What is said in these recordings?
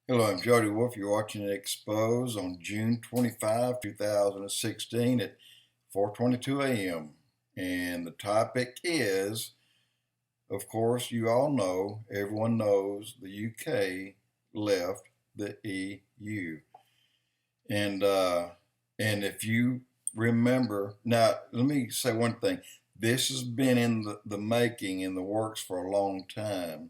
Hello, I'm Jody Wolf. You're watching Expoz on June 25, 2016 at 4:22 a.m. And the topic is, of course, you all know, everyone knows the UK left the EU. And and if you remember, now let me say one thing. This has been in the making, in the works for a long time.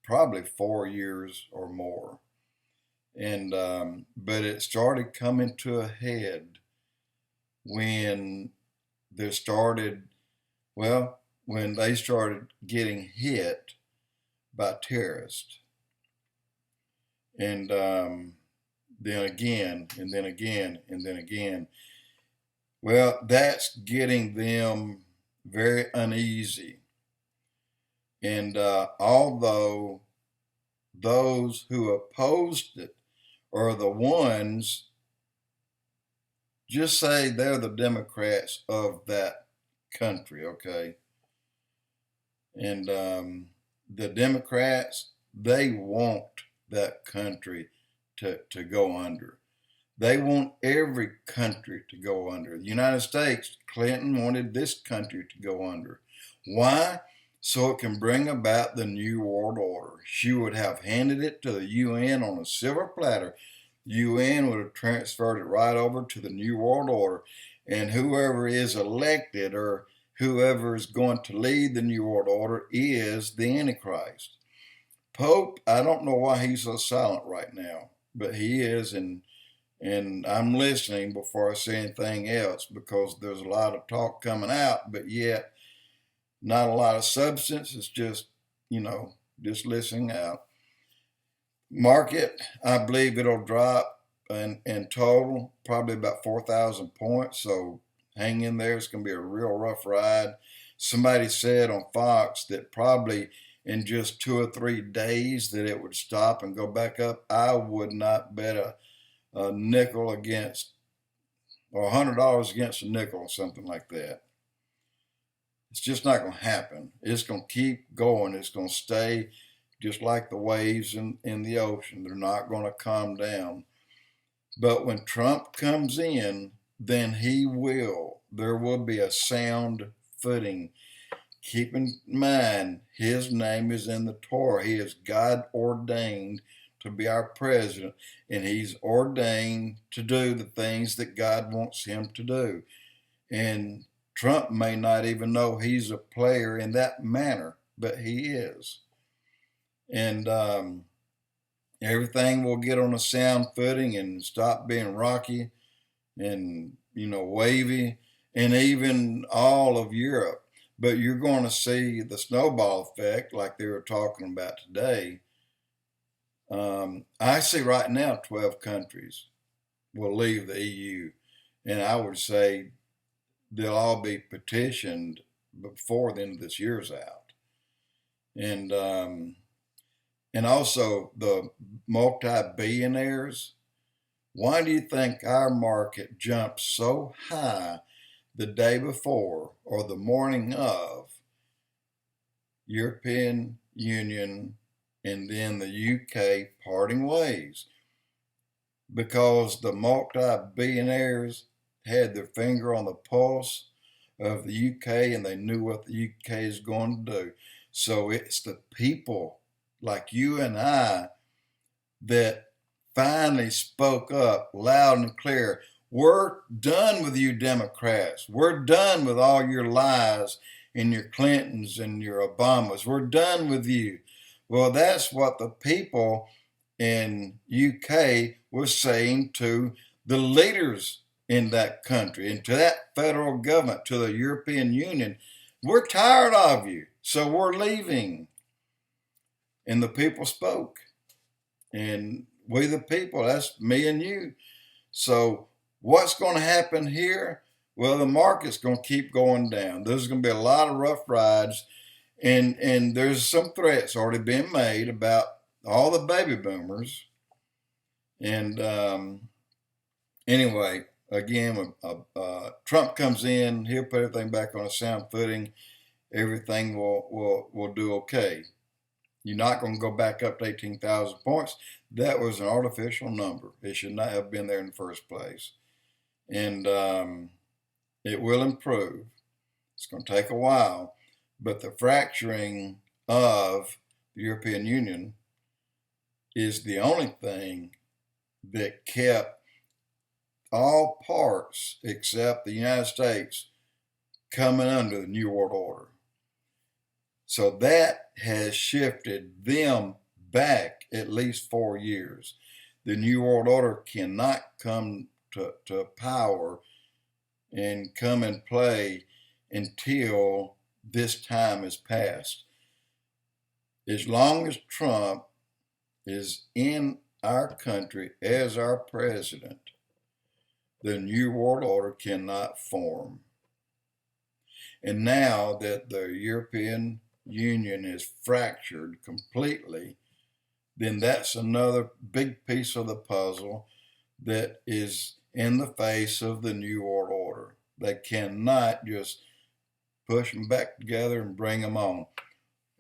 Probably 4 years or more. And but it started coming to a head when there started, well, when they started getting hit by terrorists. And then again, and then again, and then again. Well, that's getting them very uneasy. And although those who opposed it are the ones, just say they're the Democrats of that country, okay? And the Democrats, they want that country to go under. They want every country to go under. The United States, Clinton wanted this country to go under. Why? So it can bring about the New World Order. She would have handed it to the UN on a silver platter. The UN would have transferred it right over to the New World Order. And whoever is elected or whoever is going to lead the New World Order is the Antichrist. Pope, I don't know why he's so silent right now, but he is, and I'm listening before I say anything else because there's a lot of talk coming out, but yet not a lot of substance. It's just, just listening out. Market, I believe it'll drop in total probably about 4,000 points. So hang in there. It's going to be a real rough ride. Somebody said on Fox that probably in just 2 or 3 days that it would stop and go back up. I would not bet a nickel against, or $100 against a nickel or something like that. It's just not going to happen. It's going to keep going. It's going to stay just like the waves in the ocean. They're not going to calm down. But when Trump comes in, then there will be a sound footing. Keep in mind, his name is in the Torah. He is God ordained to be our president, and he's ordained to do the things that God wants him to do. And Trump may not even know he's a player in that manner, but he is. And everything will get on a sound footing and stop being rocky and, wavy, and even all of Europe. But you're going to see the snowball effect like they were talking about today. I see right now 12 countries will leave the EU. And I would say they'll all be petitioned before the end of this year's out. And also the multi-billionaires. Why do you think our market jumped so high the day before or the morning of European Union and then the UK parting ways? Because the multi-billionaires had their finger on the pulse of the UK and they knew what the UK is going to do. So it's the people like you and I that finally spoke up loud and clear. We're done with you Democrats. We're done with all your lies and your Clintons and your Obamas. We're done with you. Well, that's what the people in UK was saying to the leaders in that country and to that federal government, to the European Union. We're tired of you, so we're leaving. And the people spoke. And we the people, that's me and you. So what's going to happen here? Well, the market's going to keep going down. There's going to be a lot of rough rides. And there's some threats already being made about all the baby boomers. And anyway, again, when Trump comes in, he'll put everything back on a sound footing. Everything will do okay. You're not going to go back up to 18,000 points. That was an artificial number. It should not have been there in the first place. And it will improve. It's going to take a while. But the fracturing of the European Union is the only thing that kept all parts except the United States coming under the New World Order. So that has shifted them back at least 4 years. The New World Order cannot come to power and come and play until this time is passed. As long as Trump is in our country as our president, the New World Order cannot form. And now that the European Union is fractured completely, then that's another big piece of the puzzle that is in the face of the New World Order. They cannot just push them back together and bring them on.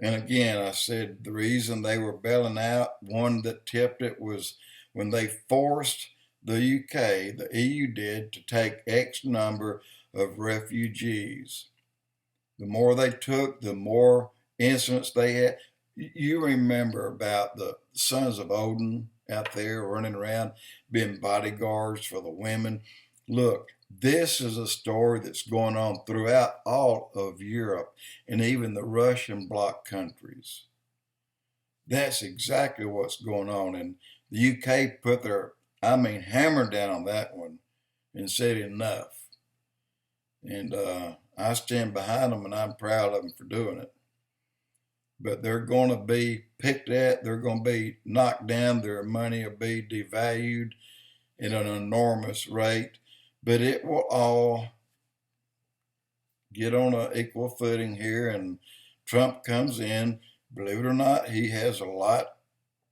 And again, I said the reason they were bailing out, one that tipped it, was when they forced the UK, the EU did, to take X number of refugees. The more they took, the more incidents they had. You remember about the sons of Odin out there running around being bodyguards for the women. Look, this is a story that's going on throughout all of Europe and even the Russian bloc countries. That's exactly what's going on. And the UK put their, hammer down on that one and said enough. And I stand behind them, and I'm proud of them for doing it. But they're going to be picked at, they're going to be knocked down, their money will be devalued at an enormous rate. But it will all get on an equal footing here, and Trump comes in. Believe it or not, he has a lot.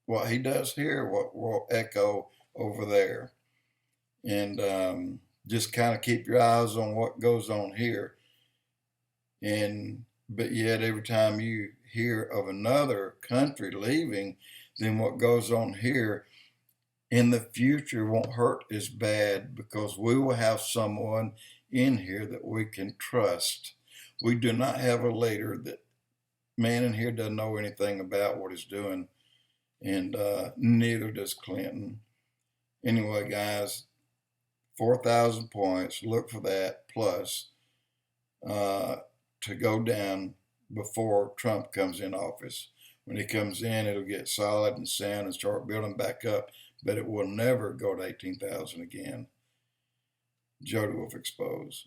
What he does here, what will echo over there. And just kind of keep your eyes on what goes on here. But yet every time you hear of another country leaving, then what goes on here in the future won't hurt as bad, because we will have someone in here that we can trust. We do not have a leader that man in here doesn't know anything about what he's doing, and neither does Clinton. Anyway, guys, 4,000 points, look for that, plus to go down before Trump comes in office. When he comes in, it'll get solid and sound and start building back up, but it will never go to 18,000 again. Jody Wolf Expoz.